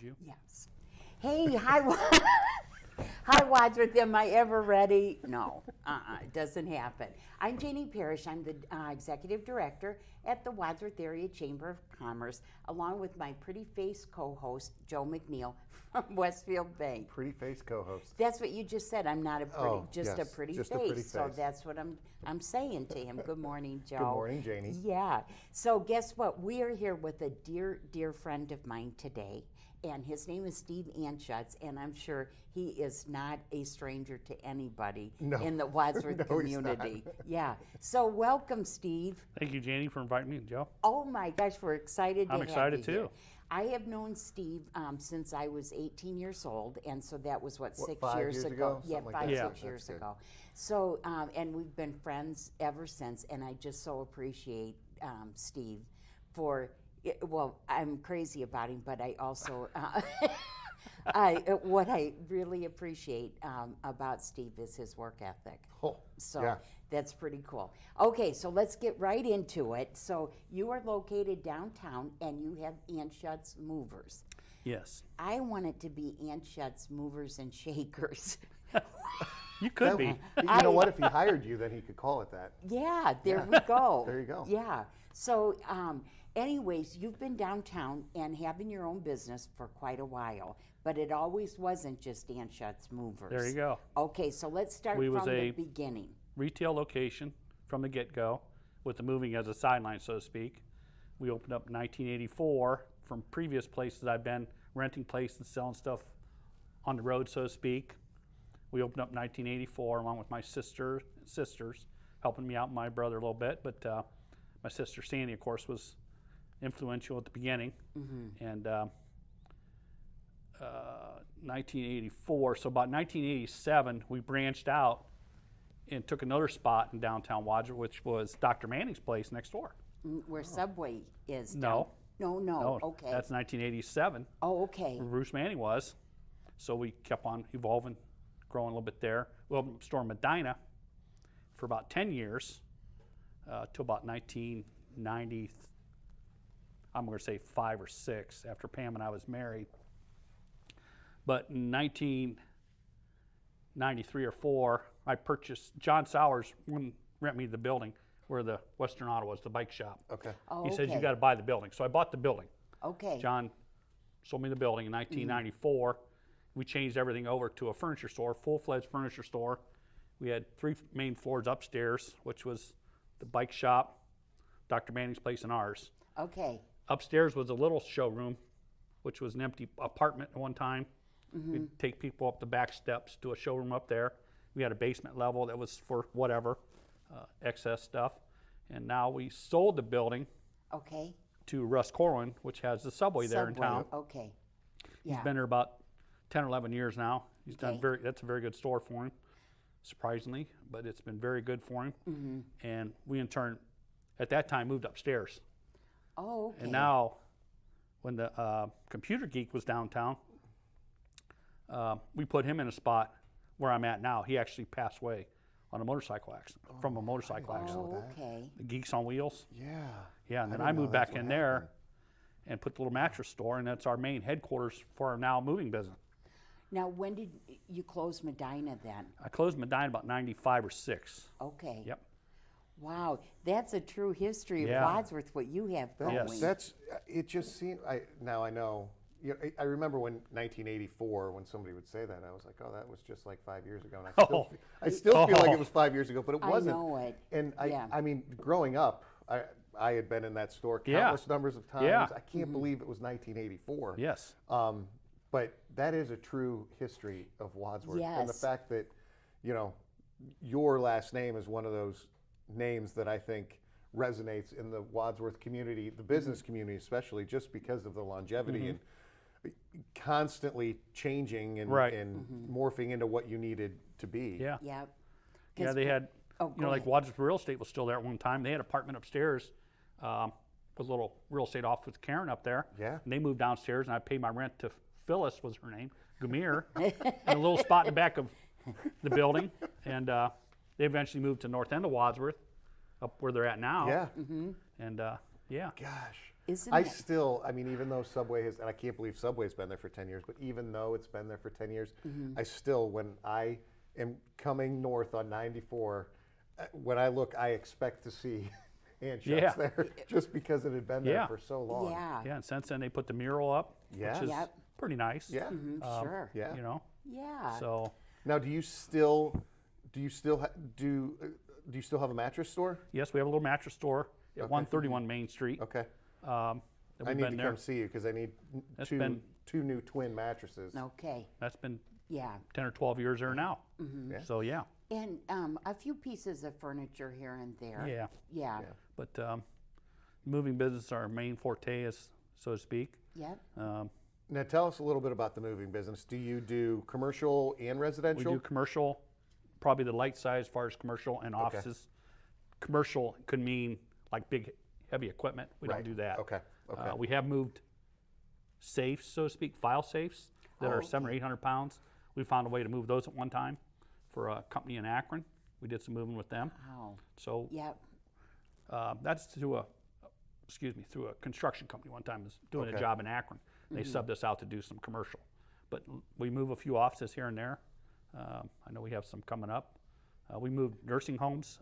would you? Yes. Hey, hi Wadsworth, am I ever ready? No, it doesn't happen. I'm Janie Parrish. I'm the Executive Director at the Wadsworth Area Chamber of Commerce, along with my pretty face co-host, Joe McNeil from Westfield Bank. Pretty face co-host. That's what you just said. I'm not a pretty, yes, a pretty just face. a pretty So face. that's what I'm saying to him. Good morning, Joe. Good morning, Janie. Yeah. So guess what? We are here with a dear friend of mine today, and his name is Steve Anshutz, and I'm sure he is not a stranger to anybody in the Wadsworth No, community. Yeah. So welcome, Steve. Thank you, Janie, for inviting me, Joe. Oh my gosh, we're excited to I'm have excited you too. here. I have known Steve since I was 18 years old, and so that was what 6 5 years years ago. ago? Yeah, Something like 5, that. 6 That's years good. ago. So, and we've been friends ever since, and I just so appreciate Steve for. Well, I'm crazy about him, but I also. What I really appreciate about Steve is his work ethic. Oh, So yeah. that's pretty cool. Okay, so let's get right into it. So you are located downtown and you have Anshutz Movers. Yes. I want it to be Anshutz Movers and Shakers. You could be. You know what? If he hired you, then he could call it that. Yeah, there we go. There you go. Yeah. So anyways, you've been downtown and having your own business for quite a while, but it always wasn't just Anshutz Movers. There you go. Okay, so let's start We from was the a- beginning. Retail location from the get-go, with the moving as a sideline, so to speak. We opened up in 1984 from previous places I've been renting places and selling stuff on the road, so to speak. We opened up in 1984 along with my sisters, helping me out and my brother a little bit. But my sister Sandy, of course, was influential at the beginning. And 1984, so about 1987, we branched out and took another spot in downtown Wadsworth, which was Dr. Manning's place next door. Where Subway is. No. No. Okay. That's 1987. Oh, okay. Where Bruce Manning was. So we kept on evolving, growing a little bit there. We opened up a store in Medina for about 10 years, till about 1990, I'm going to say 5 or 6, after Pam and I was married. But in 1993 or 4, I purchased, John Sowers wouldn't rent me the building where the Western Auto was, the bike shop. Okay. Oh, He said, okay. you got to buy the building. So I bought the building. Okay. John sold me the building in 1994. We changed everything over to a furniture store, full-fledged furniture store. We had 3 main floors upstairs, which was the bike shop, Dr. Manning's place, and ours. Okay. Upstairs was a little showroom, which was an empty apartment at one time. We'd take people up the back steps to a showroom up there. We had a basement level that was for whatever, excess stuff. And now we sold the building Okay. to Russ Corwin, which has the Subway there in Subway. town. Okay. Yeah. He's been there about 10 or 11 years now. He's Okay. done that's a very good store for him, surprisingly, but it's been very good for him. And we in turn, at that time, moved upstairs. Oh, okay. And now, when the computer geek was downtown, we put him in a spot where I'm at now. He actually passed away on a motorcycle accident, from a motorcycle accident. Oh, okay. The Geeks on Wheels. Yeah. Yeah, and then didn't I know moved that's back what in there happened. and put the little mattress store, and that's our main headquarters for our now moving business. Now, when did you close Medina then? I closed Medina about 95 or 6. Okay. Yep. Wow, that's a true history of Yeah. Wadsworth, what you have going. Yes. That's it. Just seemed. Now I know. You know, I remember when 1984, when somebody would say that, I was like, "Oh, that was just like 5 years ago." And I still feel like it was 5 years ago, but it I wasn't. know it. And Yeah. I mean, growing up, I had been in that store Yeah. countless numbers of times. Yeah. I can't believe it was 1984. Yes. But that is a true history of Wadsworth, and the Yes. fact that, you know, your last name is one of those names that I think resonates in the Wadsworth community, the business community especially, just because of the longevity and constantly changing and, Right. and morphing into what you needed to be. Yeah. Yep. Yeah, 'Cause- they had, Oh, you go know, like ahead. Wadsworth Real Estate was still there at one time. They had an apartment upstairs with a little real estate office with Karen up there. Yeah. And they moved downstairs, and I paid my rent to Phyllis, was her name, Gumir, in a little spot in the back of the building. And they eventually moved to north end of Wadsworth, up where they're at now. Yeah. And yeah. Gosh. Isn't I it? still, I mean, even though Subway has, and I can't believe Subway's been there for 10 years, but even though it's been there for 10 years, I still, when I am coming north on 94, when I look, I expect to see Anshutz Yeah. there, just because it had been there Yeah. for so long. Yeah. Yeah, and since then they put the mural up, Yes. which is Yep. pretty nice. Yeah. Sure. Yeah. You know, Yeah. so Now, do you still have a mattress store? yes, we have a little mattress store at 131 Main Street. Okay. That I we've need been to there. come see you because I need That's two been- two new twin mattresses. Okay. That's been Yeah. 10 or 12 years there now. Yeah. So yeah, And a few pieces of furniture here and there. yeah. Yeah. But moving business, our main forte is, so to speak. Yep. Now, tell us a little bit about the moving business. Do you do commercial and We residential? do commercial, probably the light side as far as commercial and offices. Commercial could mean like big, heavy equipment. We Right. don't do that. Okay. Okay. We have moved safes, so to speak, file safes that are 700 or 800 pounds. We found a way to move those at one time for a company in Akron. We did some moving with them. Wow. So Yep. that's through a construction company one time. Was doing a Okay. job in Akron. They subbed us out to do some commercial. But we move a few offices here and there. I know we have some coming up. We moved nursing homes,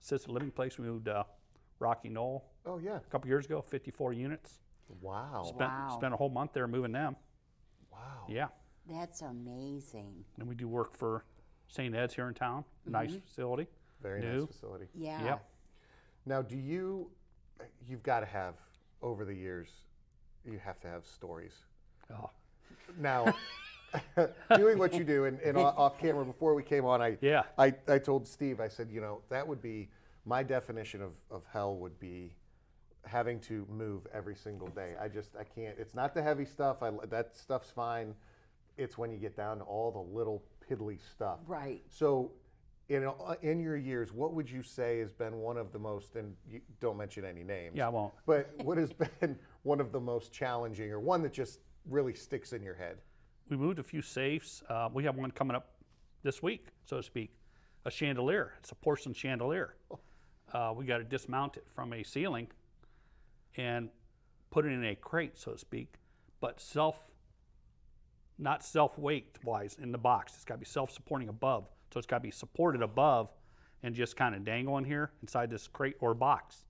assisted living place. We moved Rocky Knoll Oh, yeah. a couple years ago, 54 units. Wow. Spent a whole month there moving them. Wow. Yeah. That's amazing. And we do work for St. Ed's here in town. Nice facility. Very New. nice facility. Yeah. Yep. Now, you've got to have, over the years, you have to have stories. Oh, Now, doing what you do, and off camera before we came on, Yeah. I told Steve, I said, that would be, my definition of hell would be having to move every single day. I can't, it's not the heavy stuff, that stuff's fine. It's when you get down to all the little piddly stuff. Right. So, in your years, what would you say has been one of the most, and you don't mention any names. Yeah, I won't. But what has been one of the most challenging, or one that just really sticks in your head? We moved a few safes. We have one coming up this week, so to speak. A chandelier. It's a porcelain chandelier. We got to dismount it from a ceiling and put it in a crate, so to speak, but not self-weight wise in the box. It's got to be self-supporting above. So it's got to be supported above and just kind of dangling here inside this crate or box.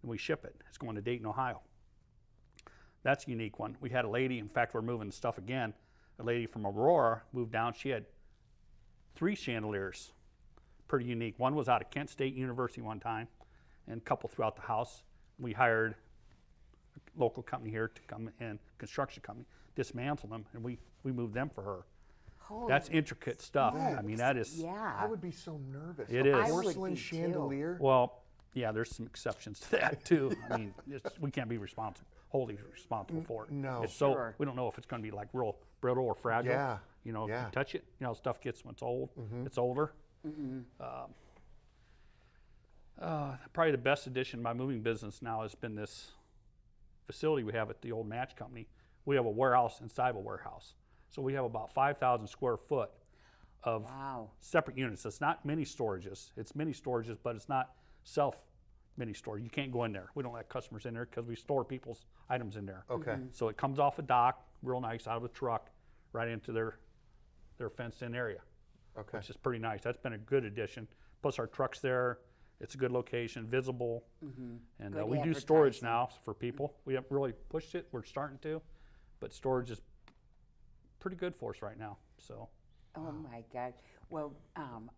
And we ship it. It's going to Dayton, Ohio. That's a unique one. We had a lady, in fact, we're moving stuff again. A lady from Aurora moved down. She had 3 chandeliers, pretty unique. One was out of Kent State University one time, and a couple throughout the house. We hired a local company here to come in, construction company, dismantle them, and we moved them for her. Holy That's intricate stuff. I mean, that is. Yeah. I would be so nervous. It A is. I would porcelain be too. chandelier. Well, yeah, there's some exceptions to that too. I mean, we can't be wholly responsible for it. No. It's so Sure. we don't know if it's going to be like real brittle or fragile. Yeah, You know, if yeah. you touch it, you know, stuff gets when it's old. It's older. Probably the best addition to my moving business now has been this facility we have at the old match company. We have a warehouse inside of a warehouse. So we have about 5,000 square foot of Wow. separate units. It's not mini storages. It's mini storages, but it's not self mini storage. You can't go in there. We don't let customers in there because we store people's items in there. Okay. So it comes off a dock, real nice, out of a truck, right into their fenced-in area, Okay. which is pretty nice. That's been a good addition. Plus our truck's there. It's a good location, visible, and Good we do storage advertising. now for people. We haven't really pushed it. We're starting to, but storage is pretty good for us right now. So. Oh my God. Well,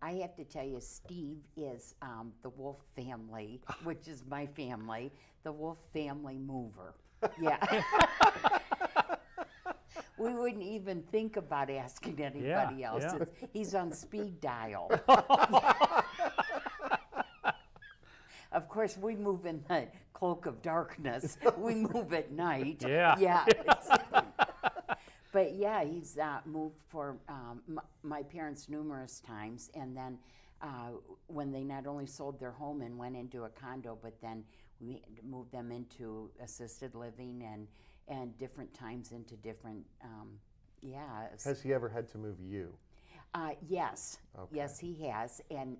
I have to tell you, Steve is the Wolf family, which is my family, the Wolf family mover. Yeah. We wouldn't even think about asking anybody else. yeah. He's on speed dial. Of course, we move in the cloak of darkness. We move at night. Yeah. Yeah. But yeah, he's moved for my parents numerous times, and then when they not only sold their home and went into a condo, but then we moved them into assisted living and different times into different, Has he ever had to move you? Yes, Okay. yes, he has, and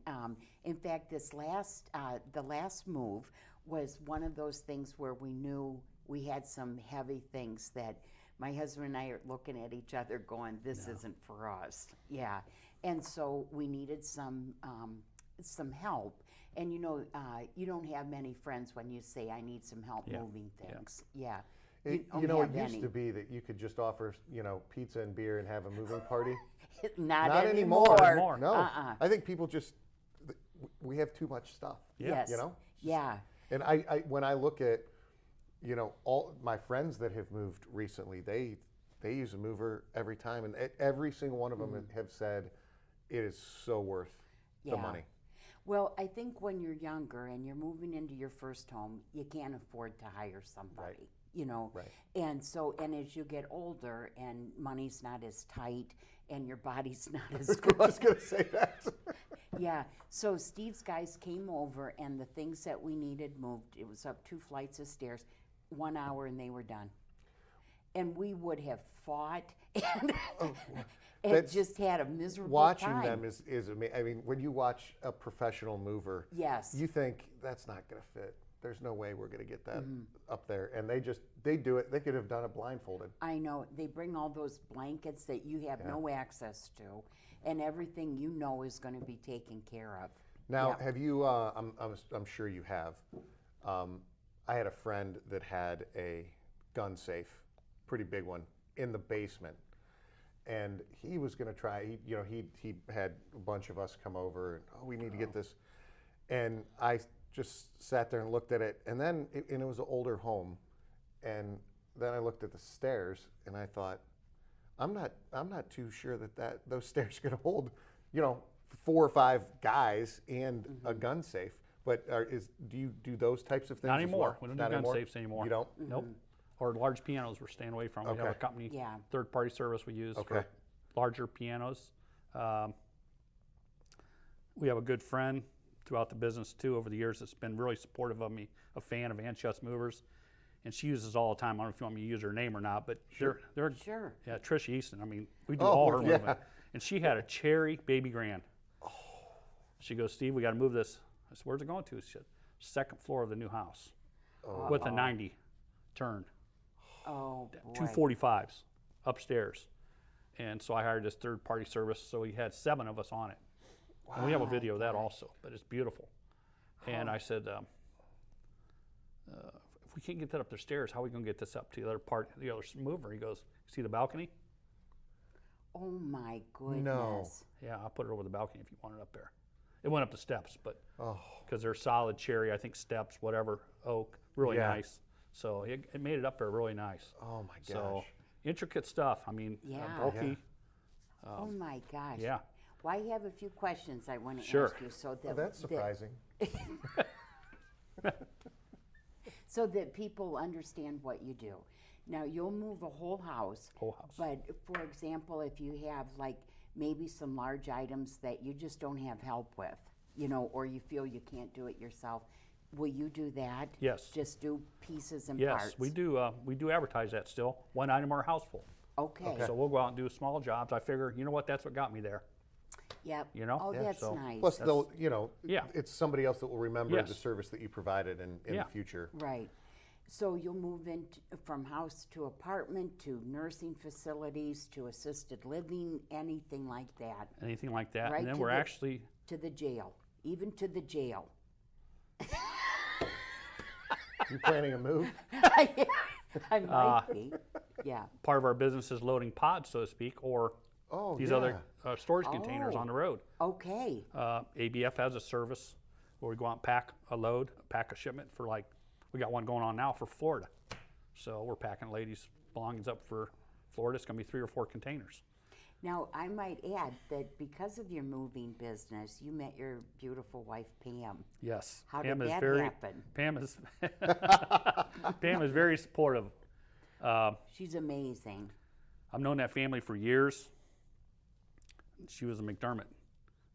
in fact, the last move was one of those things where we knew we had some heavy things that my husband and I are looking at each other going, this isn't for us. Yeah. And so we needed some help. And you know, you don't have many friends when you say, I need some help moving things. Yeah. It used to be that you could just offer, pizza and beer and have a moving party. Not anymore. No. Uh-uh. I think people we have too much stuff. Yes. Yeah. And I when I look at, all my friends that have moved recently, they use a mover every time, and every single one of them have said it is so worth the money. Well, I think when you're younger and you're moving into your first home, you can't afford to hire somebody, Right. And so, and as you get older and money's not as tight and your body's not as good. I was going to say that. Yeah. So Steve's guys came over and the things that we needed moved. It was up 2 flights of stairs, 1 hour, and they were done. And we would have fought and just had a miserable Watching time. them is amazing. I mean, when you watch a professional mover, Yes. you think that's not going to fit. There's no way we're going to get that up there. And they do it. They could have done it blindfolded. I know. They bring all those blankets that you have no access to, and everything is going to be taken care of. Now, have you? I'm sure you have. I had a friend that had a gun safe, pretty big one, in the basement, and he was going to try. He had a bunch of us come over, and we need to get this, and I just sat there and looked at it, and then it was an older home, and then I looked at the stairs, and I thought, I'm not too sure that those stairs are going to hold, 4 or 5 guys and a gun safe. But do you do those types of things? Not anymore. As well? We don't do gun safes anymore. You don't? Nope. Or large pianos we're staying away from. We have a company, third-party service we use for larger pianos. We have a good friend throughout the business too over the years that's been really supportive of me, a fan of Anshutz movers, and she uses all the time. I don't know if you want me to use her name or not, but they're yeah, Trish Easton. I mean, we do all her movement, and she had a cherry baby grand. She goes, Steve, we got to move this. I said, where's it going to? She said, 2nd floor of the new house with a 90 turn. Oh, boy. 245s upstairs. And so I hired this third-party service, so we had 7 of us on it. Wow. And we have a video of that also, but it's beautiful. And I said, if we can't get that up the stairs, how are we going to get this up to the other mover? He goes, see the balcony? Oh, my goodness. No. Yeah, I'll put it over the balcony if you want it up there. It went up the steps, but because they're solid cherry, I think steps, whatever, oak, really nice. So it made it up there really nice. Oh my gosh. So intricate stuff. I mean, bulky. Oh my gosh. Yeah. Well, I have a few questions I want to Sure. ask you. So that, That's surprising. so that people understand what you do. Now, you'll move a whole house. But, for example, if you have, like, maybe some large items that you just don't have help with, or you feel you can't do it yourself, will you do that? Yes. Just do pieces and Yes, parts? we do. We do advertise that still. 1 item or a house full. Okay. So we'll go out and do small jobs. I figure, you know what? That's what got me there. Yep. Oh, that's so nice. Plus, they'll, it's somebody else that will remember the Yes. service that you provided in the future. Right. So you'll move in from house to apartment to nursing facilities to assisted living, anything like that. Anything like that. Right And then to we're the- actually... To the jail, even to the jail. You planning a move? I might be. Yeah. Part of our business is loading pods, so to speak, or these other storage containers on the road. Okay. ABF has a service where we go out and pack a shipment for we got one going on now for Florida. So we're packing ladies' belongings up for Florida. It's going to be 3 or 4 containers. Now, I might add that because of your moving business, you met your beautiful wife, Pam. Yes. How Pam did is that very, happen? Pam is very supportive. She's amazing. I've known that family for years. She was a McDermott,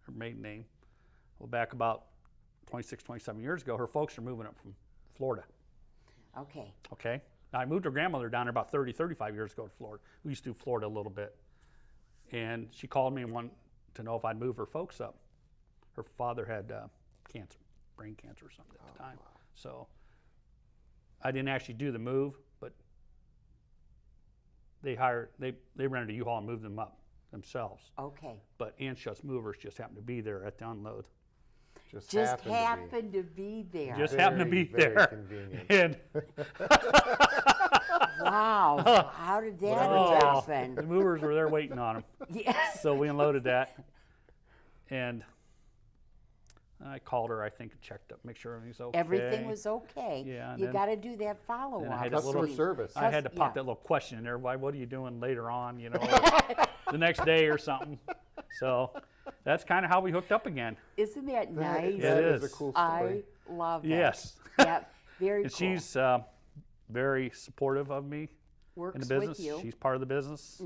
her maiden name. Well, back about 26, 27 years ago, her folks are moving up from Florida. Okay. Okay. Now, I moved her grandmother down there about 30, 35 years ago to Florida. We used to do Florida a little bit. And she called me and wanted to know if I'd move her folks up. Her father had cancer, brain cancer or something at the time. Wow. So I didn't actually do the move, but they rented a U-Haul and moved them up themselves. Okay. But Anshutz movers just happened to be there at the unload. Just happened to be. happened to be there. Just happened to be Very there. convenient. And Wow. How did that the happen? movers were there waiting on them. Yes. So we unloaded that, and I called her, I think, and checked up, make sure everything's okay. Everything was okay. Yeah, and You then- got to do that follow and I up. had a Customer little- service. I had to pop Yeah. that little question in there. Why? What are you doing later on? You know, the next day or something. So that's kind of how we hooked up again. Isn't that nice? That It is a is. cool I story. love it. Yes. Yep. Very And cool. she's very supportive of me Works in the business. with you. She's part of the business.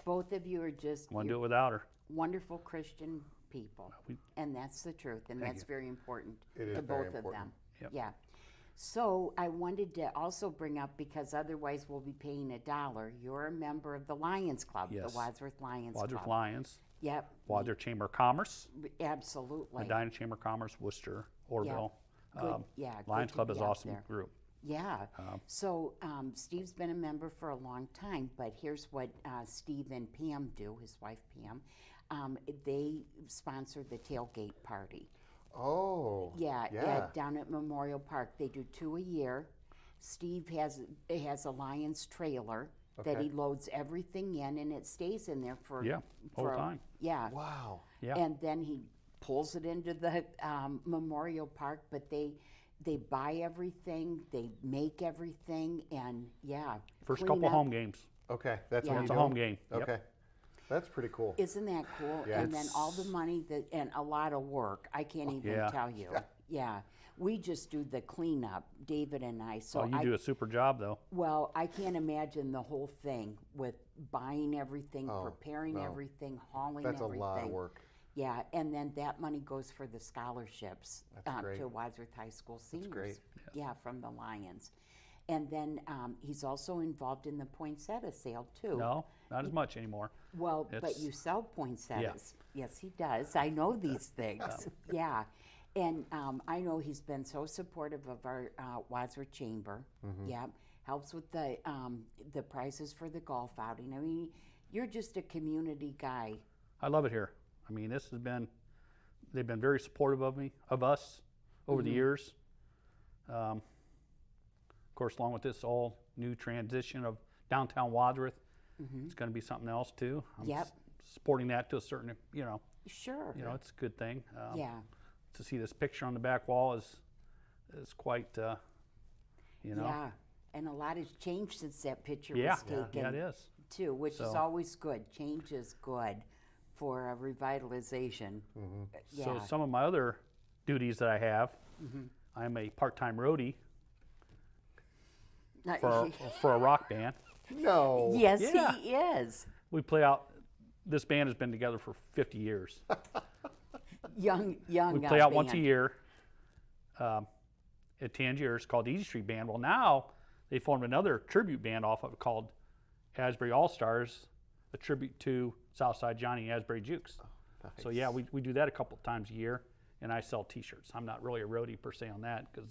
Both of you are just Wouldn't do you're it without her. wonderful Christian people. And that's the truth. And that's very important It is to very both of important. them. Yep. Yeah. So I wanted to also bring up, because otherwise we'll be paying $1, you're a member of the Lions Club, Yes. the Wadsworth Lions Wadsworth Club. Lions, Yep. Wadsworth Chamber of Commerce, Absolutely. Medina Chamber of Commerce, Worcester, Orville. Good- yeah, good Lions to Club be is out awesome there. group. Yeah. So Steve's been a member for a long time, but here's what Steve and Pam do, his wife Pam. They sponsor the tailgate party. Oh. Yeah, down at Memorial Park. They do 2 a year. Steve has a Lions trailer that Okay. he loads everything in, and it stays in there for Yeah, whole time. Yeah. Wow. Yeah. And then he pulls it into the Memorial Park, but they buy everything, they make everything, and yeah. First clean couple up. home games. Okay, that's Yeah. what It's you a do? home game. Yep. Okay, that's pretty cool. Isn't that cool? Yeah. And then all the money and a lot of work. I can't even Yeah. tell you. Yeah. We just do the cleanup, David and I. So Oh, you I, do a super job, though. well, I can't imagine the whole thing with buying everything, Oh, preparing no. everything, hauling That's everything. a lot of work. Yeah, and then that money goes for the scholarships That's great. to Wadsworth High School seniors. great. Yeah, from the Lions. And then he's also involved in the poinsettia sale too. No, not as much anymore. Well, but It's- you sell poinsettias. Yes, he does. I know these things. Yeah. And I know he's been so supportive of our Wadsworth Chamber. Yeah. Helps with the prizes for the golf outing. I mean, you're just a community guy. I love it here. I mean, they've been very supportive of us over the years. Of course, along with this all new transition of downtown Wadsworth, it's going to be something else too. I'm Yep. supporting that to a certain, Sure. it's a good thing. Yeah. To see this picture on the back wall is quite, Yeah. And a lot has changed since that picture Yeah, was taken. yeah, it is. Too, which is So- always good. Change is good for a revitalization. Yeah. So some of my other duties that I have, I'm a part-time roadie for a rock band. No. Yes, Yeah. he is. We play out. This band has been together for 50 years. Young. We play out once a year at Tangier. It's called the Easy Street Band. Well, now they formed another tribute band off of it called Asbury All Stars, a tribute to Southside Johnny and Asbury Jukes. So yeah, we do that a couple times a year, and I sell T-shirts. I'm not really a roadie per se on that because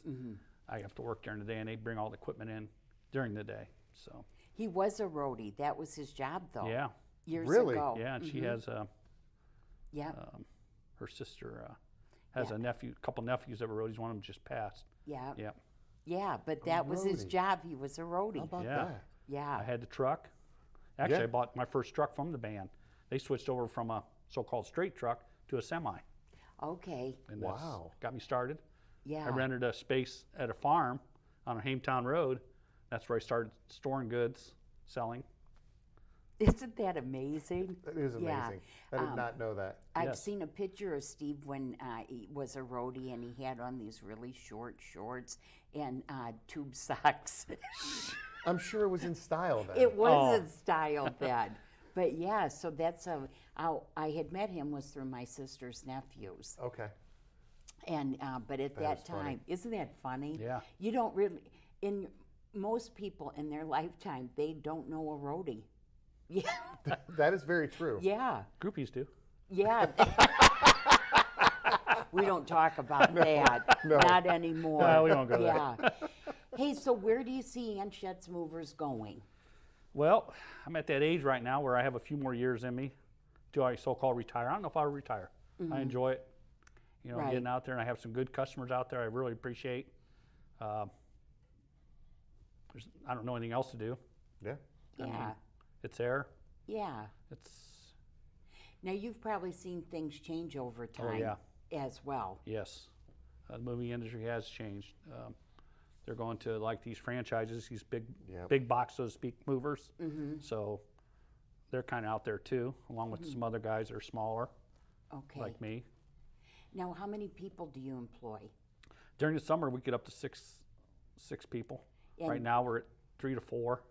I have to work during the day, and they bring all the equipment in during the day. So He was a roadie. That was his job, though. yeah, Years Really? ago. yeah, and she has Yeah. her sister has a couple nephews that were roadies. One of them just passed. Yeah. Yeah, Yeah. But that was his roadie. job. He was a roadie. How about Yeah. that? Yeah. I had the truck. Actually, Yeah. I bought my first truck from the band. They switched over from a so-called straight truck to a semi, Okay. and that's Wow. got me started. Yeah. I rented a space at a farm on a Hametown Road. That's where I started storing goods, selling. Isn't that amazing? That is amazing. Yeah. I did not know that. I've Yes. seen a picture of Steve when he was a roadie and he had on these really short shorts and tube socks. I'm sure it was in style then. It was in style then. But yeah, so that's how I had met him was through my sister's nephews. Okay. And but at that is funny. time, isn't that funny? Yeah. You don't really most people in their lifetime, they don't know a roadie. Yeah. That is very true. Yeah. Groupies do. Yeah. We don't talk about that. no. Not anymore. No, we don't go there. Yeah. Hey, so where do you see Anshutz Movers going? Well, I'm at that age right now where I have a few more years in me to I so-called retire. I don't know if I'll retire. I enjoy it. You know, Right. getting out there, and I have some good customers out there I really appreciate. I don't know anything else to do. Yeah. Yeah. It's there. Yeah. It's, Now, you've probably seen things change over time yeah. as well. yes. The movie industry has changed. They're going to like these franchises, these Yep. big box, so to speak, movers. So they're kind of out there too, along with some other guys that are smaller, Okay. like me. Now, how many people do you employ? During the summer, we get up to six people. And- Right now, we're at 3 to 4.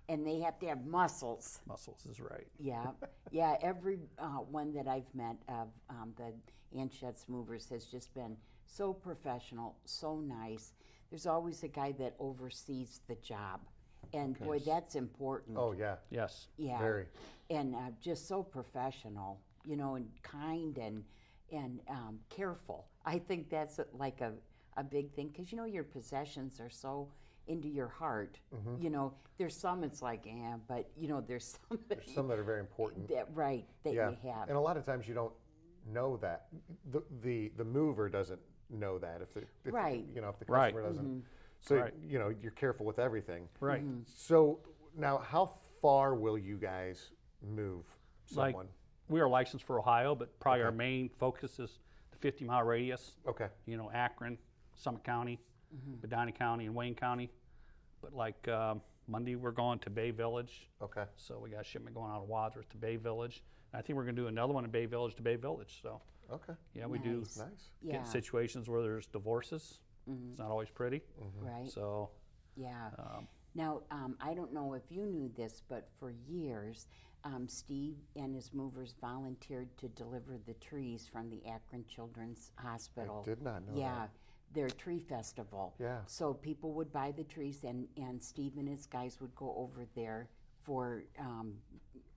And they have to have muscles. Muscles is right. Yeah, yeah. Every one that I've met of the Anshutz Movers has just been so professional, so nice. There's always a guy that oversees the job, and boy, that's important. Oh, yeah. Yes. yeah, Very. and just so professional, you know, and kind and careful. I think that's like a big thing because you know your possessions are so into your heart. You know, there's some it's like, but you know, there's some There's some that are very important. that Yeah. you have. And a lot of times you don't know that. The mover doesn't know that if Right. you know, if the Right. customer doesn't. So Right. you know, you're careful with everything. Right. So now, how far will you guys move Like, someone? we are licensed for Ohio, but probably our Okay. main focus is the 50-mile radius. Okay. You know, Akron, Summit County, Medina County, and Wayne County. But like Monday, we're going to Bay Village. Okay. So we got a shipment going out of Wadsworth to Bay Village. And I think we're going to do another one in Bay Village to Bay Village. So Okay. yeah, we do Nice. Nice. Yeah, get in situations where there's divorces. It's not always pretty. right. So Yeah. Now, I don't know if you knew this, but for years, Steve and his movers volunteered to deliver the trees from the Akron Children's Hospital. Did not know Yeah, that. their tree festival. Yeah. So people would buy the trees, and Steve and his guys would go over there for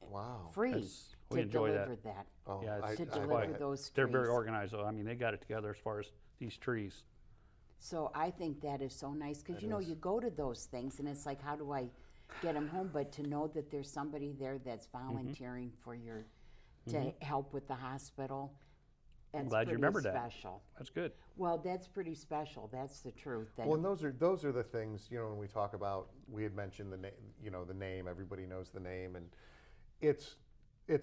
Wow. free we to enjoy that. deliver that. Oh, yeah, To it's deliver quite- those they're very trees. organized. Though. I mean, they got it together as far as these trees. So I think that is so nice because you know is. you go to those things and it's like, how do I get them home? But to know that there's somebody there that's volunteering for your to help with the hospital, that's glad you pretty remembered that. special. That's good. Well, that's pretty special. That's the truth. That Well, and those are the things, you know, when we talk about, we had mentioned the name, you know, the name, everybody knows the name, and it's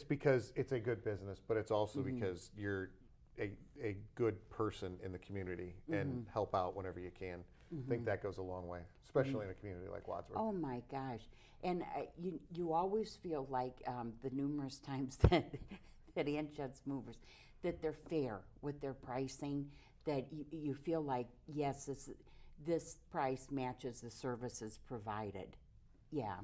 because it's a good business, but it's also because you're a good person in the community and help out whenever you can. I think that goes a long way, especially in a community like Wadsworth. Oh my gosh! And you always feel like the numerous times that Anshutz Movers that they're fair with their pricing. That you feel like yes, this price matches the services provided. Yeah,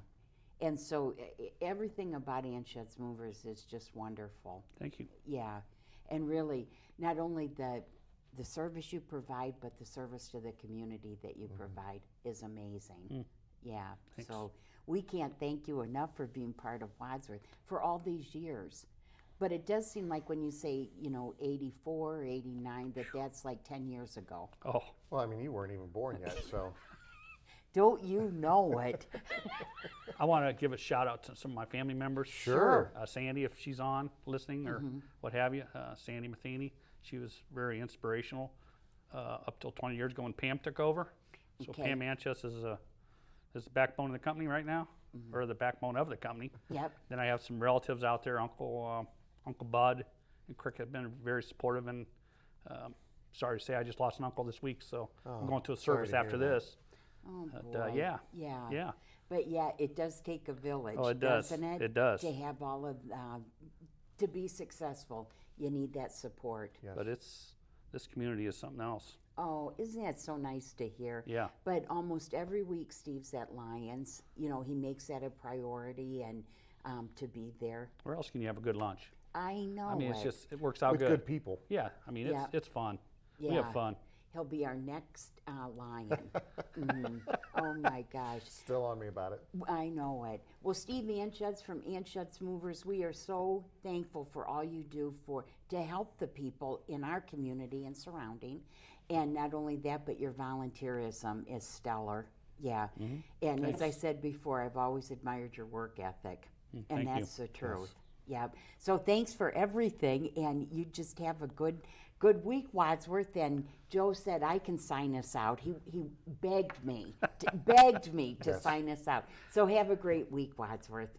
and so everything about Anshutz Movers is just wonderful. Thank you. Yeah, and really not only the service you provide, but the service to the community that you provide is amazing. Yeah, Thanks. so we can't thank you enough for being part of Wadsworth for all these years. But it does seem like when you say, you know, 84, 89, that's like 10 years ago. Oh, Well, I mean, you weren't even born yet, so. Don't you know it? I want to give a shout out to some of my family members. Sure. Sandy, if she's on listening or what have you, Sandy Matheny. She was very inspirational up till 20 years ago when Pam took over. So Okay. Pam Anshutz is the backbone of the company right now, or the backbone of the company. Yep. Then I have some relatives out there, Uncle Bud and Crick have been very supportive. And sorry to say, I just lost an uncle this week, so I'm going to a sorry service to hear after that. this. Oh, But, boy. yeah. Yeah. But yeah, it does take a village, Oh, it does. doesn't it? It does. To have all of, to be successful, you need that support. Yes. But this community is something else. Oh, isn't that so nice to hear? Yeah. But almost every week, Steve's at Lions. You know, he makes that a priority and to be there. Where else can you have a good lunch? I know. I mean, it it works out With good people. Yeah, I mean, Yeah. it's fun. We Yeah. have fun. He'll be our next lion. Oh my gosh. Still on me about it. I know it. Well, Steve Anshutz from Anshutz Movers, we are so thankful for all you do to help the people in our community and surrounding. And not only that, but your volunteerism is stellar. Yeah. And as I said before, I've always admired your work ethic. And thank you. that's the truth. Yeah. So thanks for everything, and you just have a good week, Wadsworth. And Joe said I can sign us out. He begged me to sign us out. So have a great week, Wadsworth.